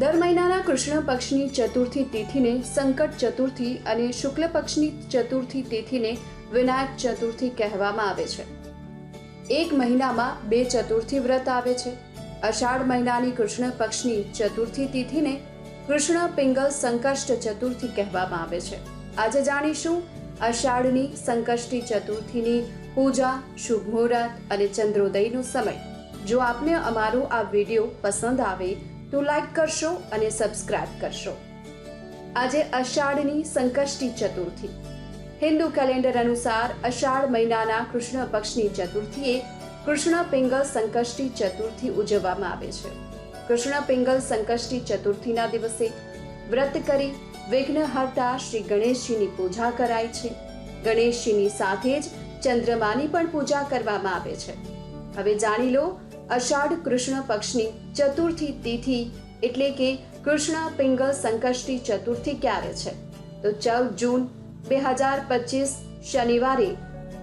દર મહિનાના કૃષ્ણ પક્ષની ચતુર્થી તિથિને સંકટ ચતુર્થી અને શુક્લ પક્ષની ચતુર્થી તિથિને વિનાયક ચતુર્થી કહેવામાં આવે છે. એક મહિનામાં 2 ચતુર્થી વ્રત આવે છે. અષાઢ મહિનાની કૃષ્ણ પક્ષની ચતુર્થી તિથિને કૃષ્ણ પિંગલ સંકષ્ટ ચતુર્થી કહેવામાં આવે છે. આજે જાણીશું અષાઢની સંકષ્ટી ચતુર્થીની પૂજા, શુભ મુહૂર્ત અને ચંદ્રોદયનો સમય. જો આપને અમારો આ વિડીયો પસંદ આવે તો લાઈક કરશો અને સબસ્ક્રાઇબ કરશો. આજે અષાઢની સંકષ્ટી ચતુર્થી. હિન્દુ કેલેન્ડર અનુસાર અષાઢ મહિનાના કૃષ્ણ પક્ષની ચતુર્થીએ કૃષ્ણ પિંગલ સંકષ્ટી ચતુર્થી ઉજવવામાં આવે છે. કૃષ્ણ પિંગલ સંકષ્ટી ચતુર્થીના દિવસે વ્રત કરી વિઘ્નહર્તા શ્રી ગણેશજીની પૂજા કરાય છે. ગણેશજીની સાથે જ ચંદ્રમાની પણ પૂજા કરવામાં આવે છે. હવે જાણી લો અષાઢ કૃષ્ણ પક્ષની ચતુર્થી તિથિ એટલે કે કૃષ્ણ પિંગલ સંકષ્ટી ચતુર્થી ક્યારે છે? તો 14 જૂન 2025 શનિવારે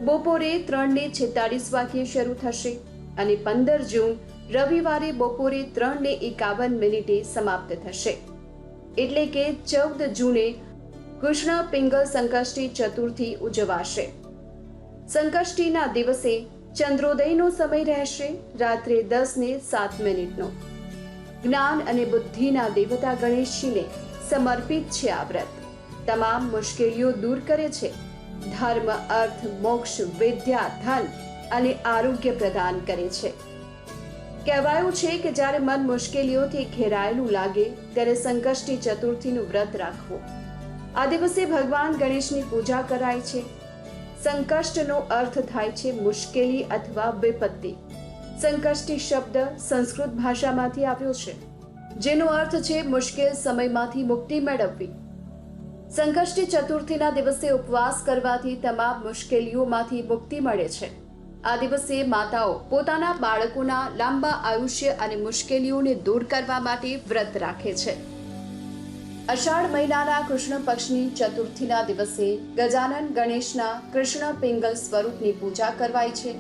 બપોરે 3:46 શરૂ થશે અને 15 જૂન રવિવારે બપોરે 3:51 સમાપ્ત થશે. એટલે કે 14 જૂને કૃષ્ણ પિંગલ સંકષ્ટી ચતુર્થી ઉજવાશે. સંકષ્ટીના દિવસે ચંદ્રોદયનો સમય રહેશે રાત્રે 10:07. જ્ઞાન અને બુદ્ધિના દેવતા ગણેશજીને સમર્પિત છે આ વ્રત. તમામ મુશ્કેલીઓ દૂર કરે છે. ધર્મ, અર્થ, મોક્ષ, વિદ્યા, ધન અને આરોગ્ય પ્રદાન કરે છે. કહેવાયું છે કે જ્યારે મન મુશ્કેલીઓથી ઘેરાયેલું લાગે ત્યારે સંકષ્ટી ચતુર્થીનું વ્રત રાખવું. આ દિવસે ભગવાન ગણેશની પૂજા કરાય છે. સંકષ્ટનો અર્થ થાય છે મુશ્કેલી અથવા વિપત્તિ. સંકષ્ટી શબ્દ સંસ્કૃત ભાષામાંથી આવ્યો છે, જેનો અર્થ છે મુશ્કેલ સમયમાંથી મુક્તિ મેળવવી. સંકષ્ટી ચતુર્થીના દિવસે ઉપવાસ કરવાથી તમામ મુશ્કેલીઓમાંથી મુક્તિ મળે છે. આ દિવસે માતાઓ પોતાના બાળકોના લાંબા આયુષ્ય અને મુશ્કેલીઓને દૂર કરવા માટે વ્રત રાખે છે. અષાઢ મહિનાના કૃષ્ણ પક્ષની ચતુર્થીના દિવસે ગજાનન ગણેશના કૃષ્ણ પિંગલ સ્વરૂપની પૂજા કરવાય છે.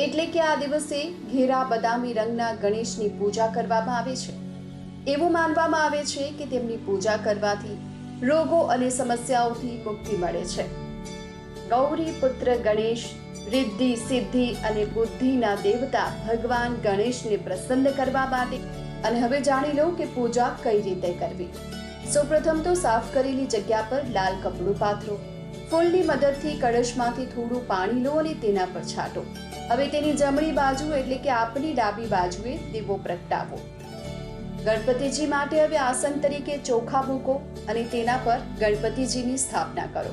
એટલે કે આ દિવસે ઘેરા બદામી રંગના ગણેશની પૂજા કરવામાં આવે છે. એવું માનવામાં આવે છે કે તેમની પૂજા કરવાથી રોગો અને સમસ્યાઓથી મુક્તિ મળે છે. ગૌરી પુત્ર ગણેશ રિદ્ધિ, સિદ્ધિ અને બુદ્ધિના દેવતા ભગવાન ગણેશને પ્રસન્ન કરવા માટે. અને હવે જાણી લો કે પૂજા કઈ રીતે કરવી. સૌપ્રથમ તો સાફ કરેલી જગ્યા પર લાલ કપડું પાથરો. ફૂલની મદદથી કળશમાંથી થોડું પાણી લો અને તેના પર છાંટો. હવે તેની જમણી બાજુ એટલે કે આપની ડાબી બાજુએ દીવો પ્રગટાવો. ગણપતિજી માટે હવે આસન તરીકે ચોખા મૂકો અને તેના પર ગણપતિજીની સ્થાપના કરો.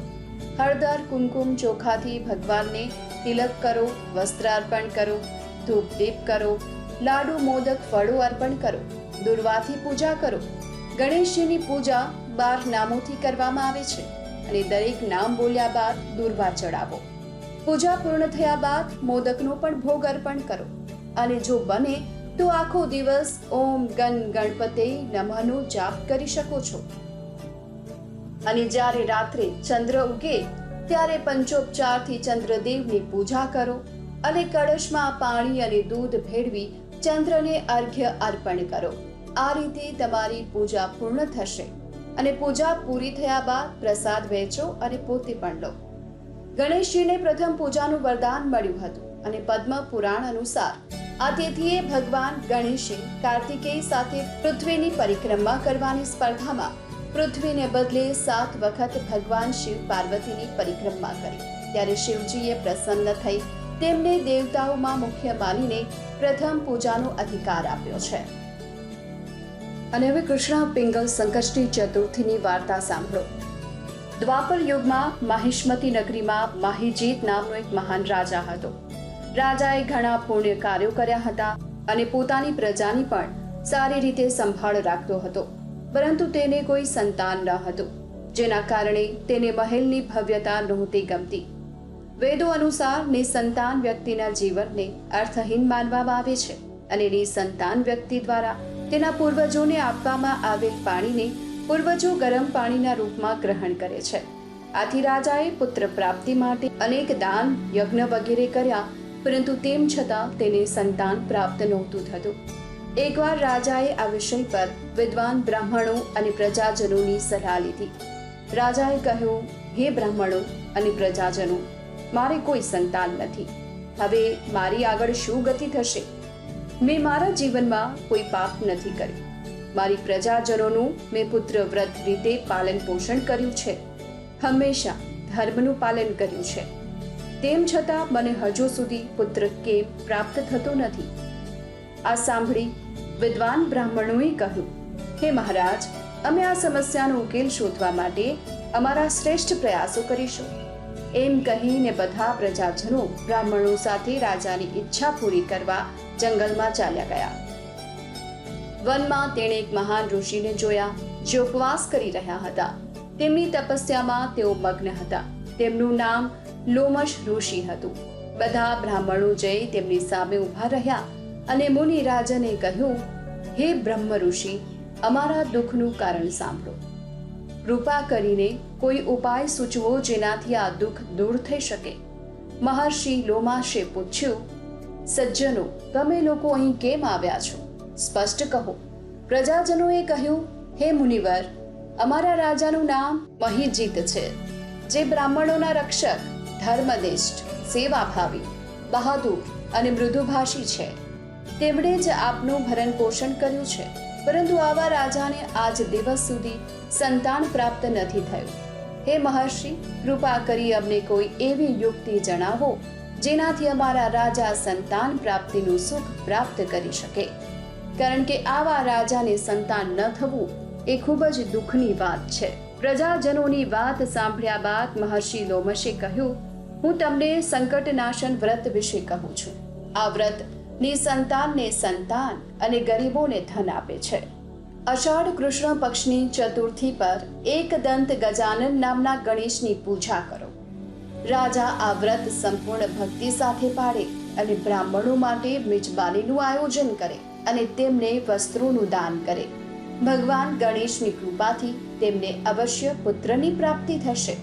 હળદર, કુમકુમ, ચોખાથી ભગવાનને તિલક કરો, વસ્ત્રાર્પણ કરો, ધૂપ દીપ કરો, લાડુ, મોદક, ફળો અર્પણ કરો, દુર્વાથી પૂજા કરો. ગણેશજીની પૂજા 12 નામોથી કરવામાં આવે છે અને દરેક નામ બોલ્યા બાદ દુર્વા ચડાવો. પૂજા પૂર્ણ થયા બાદ મોદકનો પણ ભોગ અર્પણ કરો અને જો બને તો આખો દિવસ ઓમ ગણ ગણપતે નમઃનો જાપ કરી શકો છો. અને જ્યારે રાત્રે ચંદ્ર ઉગે ત્યારે પંચોપચારથી ચંદ્રદેવની પૂજા કરો અને કળશમાં પાણી અને દૂધ ભેળવી ચંદ્રને અર્ઘ્ય અર્પણ કરો. આ રીતે તમારી પૂજા પૂર્ણ થશે અને પૂજા પૂરી થયા બાદ પ્રસાદ વહેંચો અને પોતે પણ લો. ગણેશજીને પ્રથમ પૂજાનું વરદાન મળ્યું હતું અને પદ્મ પુરાણ અનુસાર આ તિથિએ ભગવાન ગણેશે કાર્તિકેય સાથે પૃથ્વીની પરિક્રમા કરવાની સ્પર્ધામાં પૃથ્વીને બદલે 7 વખત ભગવાન શિવ પાર્વતીની પરિક્રમા કરી. ત્યારે શિવજીએ પ્રસન્ન થઈ તેમને દેવતાઓમાં મુખ્ય માનીને પ્રથમ પૂજાનો અધિકાર આપ્યો છે. અને હવે કૃષ્ણ પિંગલ સંકષ્ટી ચતુર્થીની વાર્તા સાંભળો. દ્વાપર યુગમાં માહિષ્મતી નગરીમાં માહિજીત નામનો એક મહાન રાજા હતો. રાજાએ ઘણા પુણ્ય કાર્યો કર્યા હતા અને પોતાની પ્રજાની પણ સારી રીતે સંભાળ રાખતો હતો. પરંતુ તેને કોઈ સંતાન ન હતું, જેના કારણે તેને મહેલની ભવ્યતા નહોતી ગમતી. વેદો અનુસાર નિસંતાન વ્યક્તિના જીવનને અર્થહીન માનવામાં આવે છે અને નિસંતાન વ્યક્તિ દ્વારા તેના પૂર્વજોને આપવામાં આવેલ પાણીને પૂર્વજો ગરમ પાણીના રૂપમાં ગ્રહણ કરે છે. આથી રાજાએ પુત્ર પ્રાપ્તિ માટે અનેક દાન, યજ્ઞ વગેરે કર્યા, પરંતુ તેમ છતાં તેને સંતાન પ્રાપ્ત નહોતું થતું. એકવાર રાજાએ આ વિષય પર વિદ્વાન બ્રાહ્મણો અને પ્રજાજનોની સલાહ લીધી. રાજાએ કહ્યું, હે બ્રાહ્મણો અને પ્રજાજનો, મારે કોઈ સંતાન નથી. હવે મારી આગળ શું ગતિ થશે? મેં મારા જીવનમાં કોઈ પાપ નથી કર્યું. મારી પ્રજાજનોનું મેં પુત્ર વ્રત રીતે પાલન પોષણ કર્યું છે, હંમેશા ધર્મનું પાલન કર્યું છે. તેમ છતાં મને હજુ સુધી પુત્ર કેમ પ્રાપ્ત થતો નથી? આ સાંભળી વિદ્વાન બ્રાહ્મણોએ કહ્યું, હે મહારાજ, અમે આ સમસ્યાનો ઉકેલ શોધવા માટે અમારા શ્રેષ્ઠ પ્રયાસો કરીશું. એમ કહીને બધા પ્રજાજનો બ્રાહ્મણો સાથે રાજાની ઈચ્છા પૂરી કરવા જંગલમાં ચાલ્યા ગયા. વનમાં તેણે એક મહાન ઋષિને જોયા, જે ઉપવાસ કરી રહ્યા હતા. તેમની તપસ્યામાં તેઓ મગ્ન હતા. તેમનું નામ લોમશ ઋષિ હતું. બધા બ્રાહ્મણો જઈ તેમની સામે ઊભા રહ્યા અને મુનિ રાજાને કહ્યું, હે બ્રહ્મ ઋષિ, અમારા દુઃખનું કારણ સાંભળો. કૃપા કરીને કોઈ ઉપાય સૂચવો જેનાથી આ દુઃખ દૂર થઈ શકે. મહર્ષિ લોમાશે પૂછ્યું, સજ્જનો, તમે લોકો અહીં કેમ આવ્યા છો? સ્પષ્ટ કહો. પ્રજાજનોએ કહ્યું, હે મુનિવર, અમારા રાજાનું નામ મહિજીત છે, જે બ્રાહ્મણોના રક્ષક, ધર્મનિષ્ઠ, સેવાભાવી, બહાદુર અને મૃદુભાષી છે. તેમણે જ આપનું ભરણ પોષણ કર્યું છે. પરંતુ આવા રાજાને આજ દિવસ સુધી સંતાન પ્રાપ્ત નથી થયું. હે મહર્ષિ, કૃપા કરી અમને કોઈ એવી યુક્તિ જણાવો જેનાથી અમારા રાજા સંતાન પ્રાપ્તિનું સુખ પ્રાપ્ત કરી શકે. કારણ કે આવા રાજાને સંતાન ન થવું એ ખૂબ જ દુઃખની વાત છે. પ્રજાજનોની વાત સાંભળ્યા બાદ મહર્ષિ લોમશે કહ્યું, હું તમને સંકટનાશન વ્રત વિશે કહું છું. આ વ્રત નિસંતાનને સંતાન અને ગરીબોને ધન આપે છે. અષાઢ કૃષ્ણ પક્ષની ચતુર્થી પર એકદંત ગજાનન નામના ગણેશની પૂજા કરો. રાજા આ વ્રત સંપૂર્ણ ભક્તિ સાથે પાળે અને બ્રાહ્મણો માટે મિજબાનીનું આયોજન કરે અને તેમને વસ્ત્રોનું દાન કરે. ભગવાન ગણેશની કૃપાથી તેમને અવશ્ય પુત્રની પ્રાપ્તિ થશે.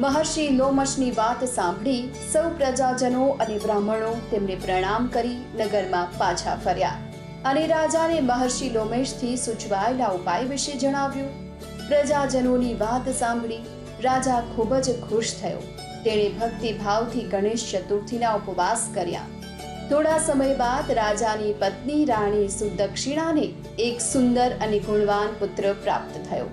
મહર્ષિ લોમશની વાત સાંભળી સૌ પ્રજાજનો અને બ્રાહ્મણો તેમને પ્રણામ કરી નગરમાં પાછા ફર્યા અને રાજાને મહર્ષિ લોમેશથી સૂચવાયેલા ઉપાય વિશે જણાવ્યું. પ્રજાજનોની વાત સાંભળી રાજા ખૂબ જ ખુશ થયો. તેણે ભક્તિભાવથી ગણેશ ચતુર્થીના ઉપવાસ કર્યા. થોડા સમય બાદ રાજાની પત્ની રાણી સુદક્ષિણાને એક સુંદર અને ગુણવાન પુત્ર પ્રાપ્ત થયો.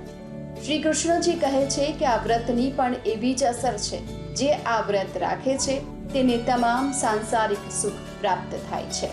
શ્રી કૃષ્ણજી કહે છે કે આ વ્રતની પણ એવી જ અસર છે. જે આ વ્રત રાખે છે તેને તમામ સાંસારિક સુખ પ્રાપ્ત થાય છે.